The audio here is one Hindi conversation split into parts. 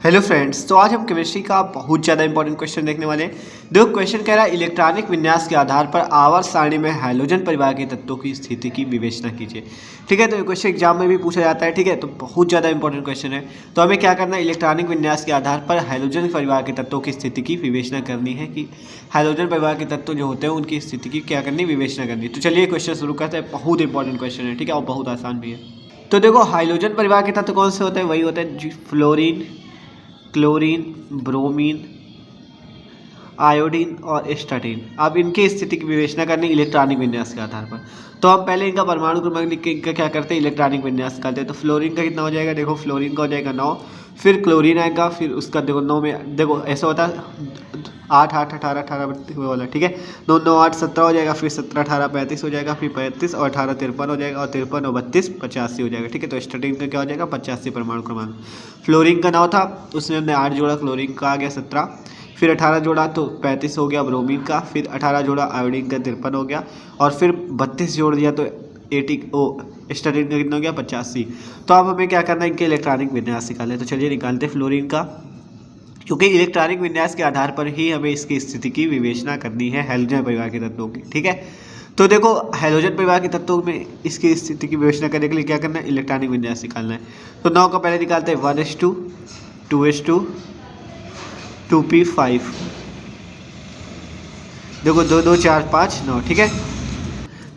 हेलो फ्रेंड्स, तो आज हम केमिस्ट्री का बहुत ज़्यादा इंपॉर्टेंट क्वेश्चन देखने वाले हैं। देखो क्वेश्चन कह रहा है इलेक्ट्रॉनिक विन्यास के आधार पर आवर्त सारणी में हैलोजन परिवार के तत्वों की स्थिति की विवेचना कीजिए। ठीक है, तो ये क्वेश्चन एग्जाम में भी पूछा जाता है। ठीक है, तो बहुत ज़्यादा इंपॉर्टेंट क्वेश्चन है। तो हमें क्या करना है, इलेक्ट्रॉनिक विन्यास के आधार पर हैलोजन परिवार के तत्वों की स्थिति की विवेचना करनी है कि हैलोजन परिवार के तत्व जो होते हैं उनकी स्थिति की क्या करनी, विवेचना करनी। तो चलिए क्वेश्चन शुरू करते हैं। बहुत इंपॉर्टेंट क्वेश्चन है, ठीक है, और बहुत आसान भी है। तो देखो हाइड्रोजन परिवार के तत्व कौन से होते हैं, वही होते हैं फ्लोरीन, क्लोरीन, ब्रोमीन, आयोडीन और स्टाटीन। अब इनकी स्थिति की विवेचना करनी इलेक्ट्रॉनिक विन्यास के आधार पर। तो हम पहले इनका परमाणु क्रमांक लिख के इनका क्या करते हैं, इलेक्ट्रॉनिक विन्यास करते हैं। तो फ्लोरीन का कितना हो जाएगा, देखो फ्लोरीन का हो जाएगा 9, फिर क्लोरीन आएगा, फिर उसका देखो 9 में देखो ऐसा होता है 8 8 18 18 32 वाला। ठीक है, 9 9 8 17 हो जाएगा, फिर 17 18 35 हो जाएगा, फिर 35 और 18 53 हो जाएगा, और 53 और 32 85 हो जाएगा। ठीक है, तो स्टाटीन का क्या हो जाएगा, 85 परमाणु क्रमांक। फ्लोरीन का 9 था, उसमें हमने 8 जोड़ा, क्लोरीन का आ गया 17, फिर 18 जोड़ा तो 35 हो गया ब्रोमीन का, फिर 18 जोड़ा आयोडीन का 53 हो गया, और फिर 32 जोड़ दिया तो 80 स्टाटीन का कितना हो गया, 85। तो अब हमें क्या करना है, इनके इलेक्ट्रॉनिक विन्यास निकालना। तो चलिए निकालते हैं फ्लोरीन का, क्योंकि इलेक्ट्रॉनिक विन्यास के आधार पर ही हमें इसकी स्थिति की विवेचना करनी है हैलोजन परिवार के तत्वों की। ठीक है, तो देखो हैलोजन परिवार के तत्वों में इसकी स्थिति की विवेचना करने के लिए क्या करना है, इलेक्ट्रॉनिक विन्यास निकालना है। तो 9 का पहले निकालते हैं 1s2 2s2 2p5। देखो 2 2 4 5 9। ठीक है,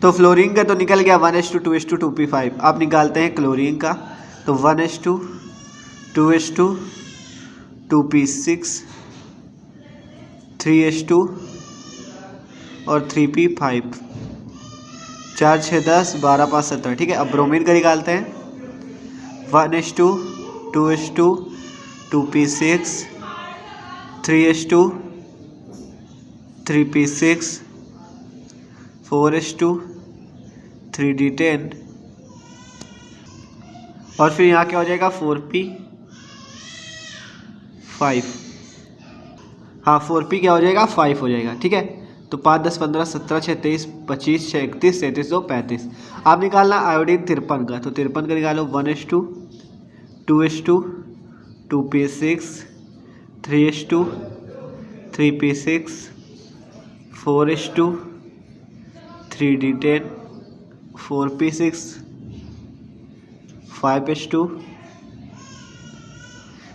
तो फ्लोरीन का तो निकल गया 1s2 2s2 2p5। अब निकालते हैं क्लोरीन का, तो 1s2 2s2 2p6 3s2 और 3p5, 4 6 10 12 5 17। ठीक है, अब ब्रोमीन का निकालते हैं 1s2 2s2 2p6 3s2 3p6 4s2 3d10, और फिर यहाँ क्या हो जाएगा 4p5। हाँ 4p क्या हो जाएगा, 5 हो जाएगा। ठीक है, तो 5 10 15 17 6 23 25 6 31 33 2 35। अब निकालना आयोडीन 53 का, तो 53 का निकालो 1s2 2s2 2p6 3s2 3p6 4s2 3d10 4p6 5s2।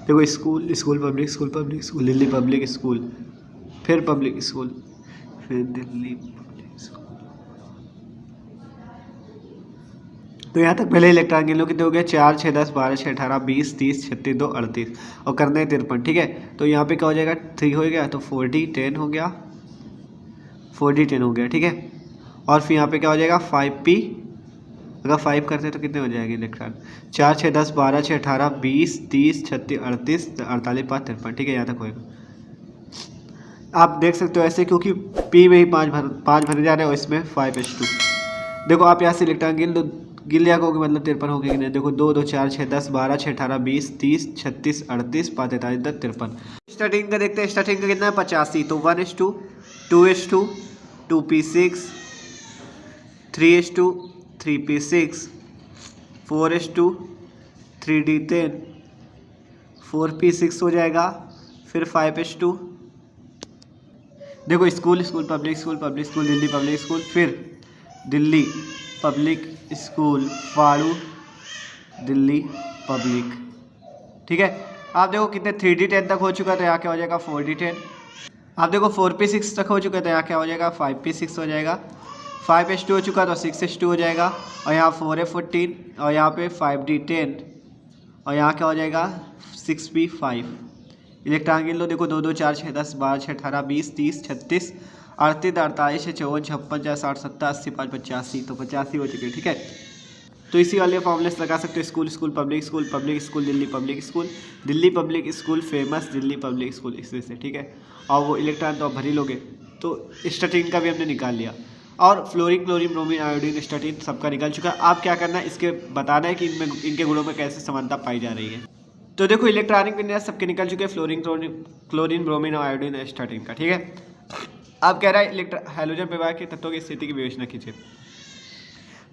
देखो school school public school public school Delhi public school, फिर पब्लिक स्कूल, फिर दिल्ली पब्लिक स्कूल। तो यहाँ तक पहले इलेक्ट्रॉन गिन लो, कितने हो गए, 4 6 10 12 6 18 20 30 36 2 38, और करना है 53। ठीक है, तो यहाँ पे क्या हो जाएगा 3 हो गया, तो 40 10 हो गया, 40 10 हो गया। ठीक है, और फिर यहाँ पे क्या हो जाएगा 5p, अगर 5 करते हैं तो कितने हो जाएंगे इलेक्ट्रॉन, 4 6 10 12 6 18 20 30 36 38 48 5 53। ठीक है, यहाँ तक होएगा। आप देख सकते हो ऐसे, क्योंकि p में ही 5 भरे जा रहे हैं और इसमें 5s2। देखो आप यहाँ से इलेक्ट्रॉन गिन लिया कहोगे, मतलब 53 हो गए। देखो 2 2 4 6 10 12 6 18 20 30 36 38 5 43 10 53। स्टार्टिंग का देखते हैं, स्टार्टिंग का कितना है 85। तो 1s2 2s2 2p6 3s2 3p6 4s2 3d10 4p6 हो जाएगा, फिर 5s2। देखो school school public school Delhi public school, फिर दिल्ली पब्लिक स्कूल फाड़ू दिल्ली पब्लिक। ठीक है, आप देखो कितने 3d10 तक हो चुका है, तो यहाँ क्या हो जाएगा 4d10। आप देखो 4p6 तक हो चुका है, तो यहाँ क्या हो जाएगा 5p6 हो जाएगा। 5s2 हो चुका तो 6s2 हो जाएगा, और यहाँ 4f14, और यहाँ पे 5d10, और यहाँ क्या हो जाएगा 6p5। इलेक्ट्रॉन गिन लो, देखो 2 2 4 6 10 12 6 18 20 30 36 38 48 54 56 60 70 80 5 85, तो 85 हो चुके। ठीक है, तो इसी वाले फॉर्मूले से लगा सकते हो, school school public school Delhi public school famous Delhi public school, इससे से। ठीक है, और वो इलेक्ट्रॉन तो आप भर ही लोगे। तो स्टाटीन का भी हमने निकाल लिया, और फ्लोरीन क्लोरीन ब्रोमीन आयोडीन स्टाटीन सबका निकल चुका है। आप क्या करना है, इसके बताना है कि इनमें इनके गुणों में कैसे समानता पाई जा रही है। तो देखो इलेक्ट्रॉनिक विन्यास सबके निकल चुके हैं, फ्लोरीन क्लोरीन ब्रोमीन और आयोडीन स्टाटीन का। ठीक है, अब कह रहा है हैलोजन परिवार के तत्वों की स्थिति की विवेचना कीजिए।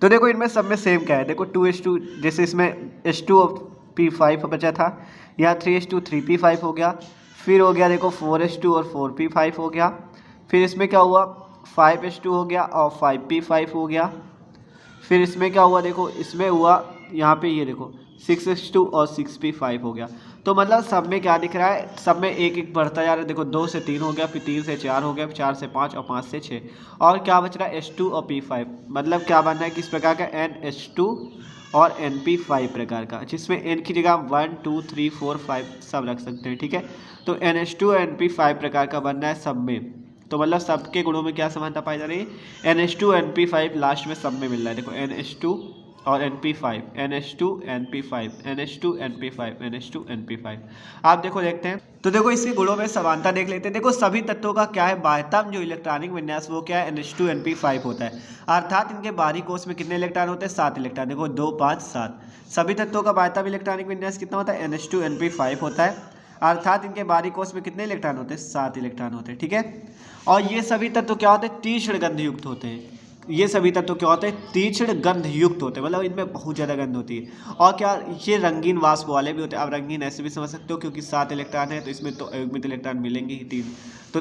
तो देखो इनमें सब में सेम क्या है, देखो 2s2, जैसे इसमें H2P5 बचा था, यहाँ 3:3p5 हो गया, फिर हो गया देखो 4:2 और 4p5 हो गया, फिर इसमें क्या हुआ 5:2 हो गया और 5p5 हो गया, फिर इसमें क्या हुआ देखो, इसमें हुआ यहाँ पे ये देखो 6:2 और 6p5 हो गया। तो मतलब सब में क्या दिख रहा है, सब में एक एक बढ़ता जा रहा है। देखो 2 से 3 हो गया, फिर 3 से 4 हो गया, फिर 4 से 5 और 5 से 6, और क्या बच रहा है H2 और P5। मतलब क्या बनना है, किस प्रकार का NH2 और NP5 प्रकार का, जिसमें N की जगह 1 2 3 4 5 सब रख सकते हैं। ठीक है, तो NH2 और NP5 प्रकार का बनना है सब में। तो मतलब सबके गुणों में क्या समानता पाई जा रही है, NH2 NP5 लास्ट में सब में मिल रहा है। देखो NH2 और NP5, NH2 NP5, NH2 NP5, NH2 NP5। आप देखो देखते हैं, तो देखो इसके गुणों में समानता देख लेते हैं। देखो सभी तत्वों का क्या है, बाह्यतम जो इलेक्ट्रॉनिक विन्यास वो क्या है, NH2 NP5 होता है। अर्थात इनके बाहरी कोष में कितने इलेक्ट्रॉन होते हैं, 7 इलेक्ट्रॉन। देखो 2 5 7, सभी तत्वों का बाह्यतम इलेक्ट्रॉनिक विन्यास कितना होता है, NH2 NP5 होता है। अर्थात इनके बाहरी कोष में कितने इलेक्ट्रॉन होते हैं, 7 इलेक्ट्रॉन होते हैं। ठीक है, और ये सभी तत्व क्या होते हैं, तीक्ष्ण गंध युक्त होते हैं। ये सभी तत्व क्या होते हैं, तीक्ष्ण गंध युक्त होते हैं, मतलब इनमें बहुत ज़्यादा गंध होती है। और क्या, ये रंगीन वाष्प वाले भी होते हैं। अब रंगीन ऐसे भी समझ सकते हो, क्योंकि 7 इलेक्ट्रॉन है तो इसमें तो अयुग्मित इलेक्ट्रॉन मिलेंगे ही 3, तो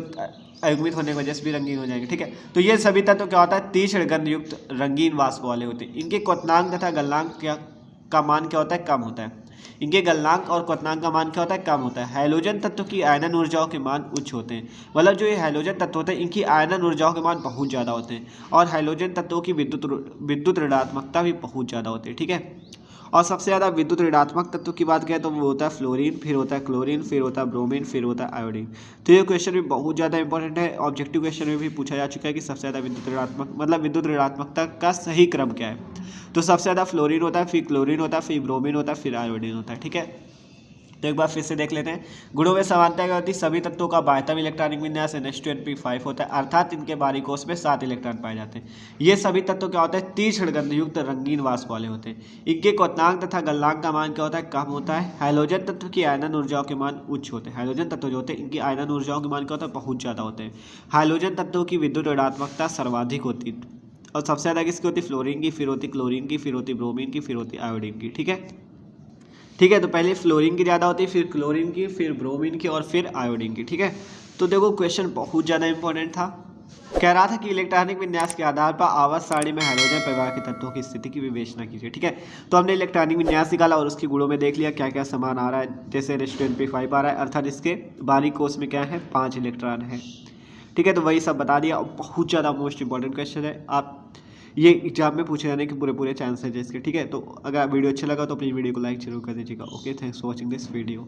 अयुग्मित होने की वजह से भी रंगीन हो जाएंगे। ठीक है, तो ये सभी तत्व क्या होता है, तीक्ष्ण गंध युक्त रंगीन वाष्प वाले होते हैं। इनके क्वथनांक तथा गलनांक का मान क्या होता है, कम होता है। इनके गलनांक और क्वथनांक का मान क्या होता है, कम होता है। हाइड्रोजन तत्व की आयनन ऊर्जाओं के मान उच्च होते हैं। मतलब जो ये हाइड्रोजन तत्व होते हैं इनकी आयनन ऊर्जाओं के मान बहुत ज़्यादा होते हैं, और हाइड्रोजन तत्वों की विद्युत ऋणात्मकता भी बहुत ज़्यादा होती है। ठीक है, और सबसे ज़्यादा विद्युत ऋणात्मक तत्व की बात करें तो वो होता है फ्लोरीन, फिर होता है क्लोरीन, फिर होता है ब्रोमीन, फिर होता है आयोडीन। तो ये क्वेश्चन भी बहुत ज़्यादा इंपॉर्टेंट है। ऑब्जेक्टिव क्वेश्चन में भी पूछा जा चुका है कि सबसे ज़्यादा विद्युत ऋणात्मक, मतलब विद्युत ऋणात्मकता का सही क्रम क्या है। तो सबसे ज़्यादा फ्लोरीन होता है, फिर क्लोरीन होता है, फिर ब्रोमीन होता है, फिर आयोडीन होता है। ठीक है, तो एक बार फिर से देख लेते हैं। गुणों में समानता क्या होती है, सभी तत्वों का बाह्यतम इलेक्ट्रॉनिक विन्यास NH2 NP5 होता है। अर्थात इनके बाहरी कोष में 7 इलेक्ट्रॉन पाए जाते हैं। ये सभी तत्व क्या होते हैं, तीक्ष्ण गंधयुक्त रंगीन वाष्प वाले होते हैं। इनके क्वथनांक तथा गलनांक का मान क्या होता है, कम होता है। हाइड्रोजन तत्व की आयनन ऊर्जाओं के मान उच्च होते हैं। हाइड्रोजन तत्व जो होते हैं इनकी आयनन ऊर्जाओं के मान क्या होता है, बहुत ज़्यादा होते हैं। हाइड्रोजन तत्वों की विद्युत ऋणात्मकता सर्वाधिक होती है, और सबसे ज़्यादा किसकी होती है, फ्लोरीन की, फिर होती क्लोरीन की, फिर होती ब्रोमीन की, फिर होती आयोडीन की। ठीक है, ठीक है, तो पहले फ्लोरीन की ज़्यादा होती है, फिर क्लोरीन की, फिर ब्रोमीन की, और फिर आयोडीन की। ठीक है, तो देखो क्वेश्चन बहुत ज़्यादा इंपॉर्टेंट था। कह रहा था कि इलेक्ट्रॉनिक विन्यास के आधार पर आवर्त सारणी में हाइड्रोजन परिवार के तत्वों की स्थिति की विवेचना कीजिए। ठीक है, तो हमने इलेक्ट्रॉनिक विन्यास निकाला और उसकी गुणों में देख लिया क्या क्या समान आ रहा है। जैसे NH2 NP5 आ रहा है, अर्थात इसके बाहरी कोष में क्या है, 5 इलेक्ट्रॉन है। ठीक है, तो वही सब बता दिया। बहुत ज़्यादा मोस्ट इंपॉर्टेंट क्वेश्चन है, आप ये एग्जाम में पूछे जाने के पूरे चांसेस है इसके। ठीक है, तो अगर वीडियो अच्छा लगा तो अपनी वीडियो को लाइक जरूर कर दीजिएगा। Okay, thanks for watching this video.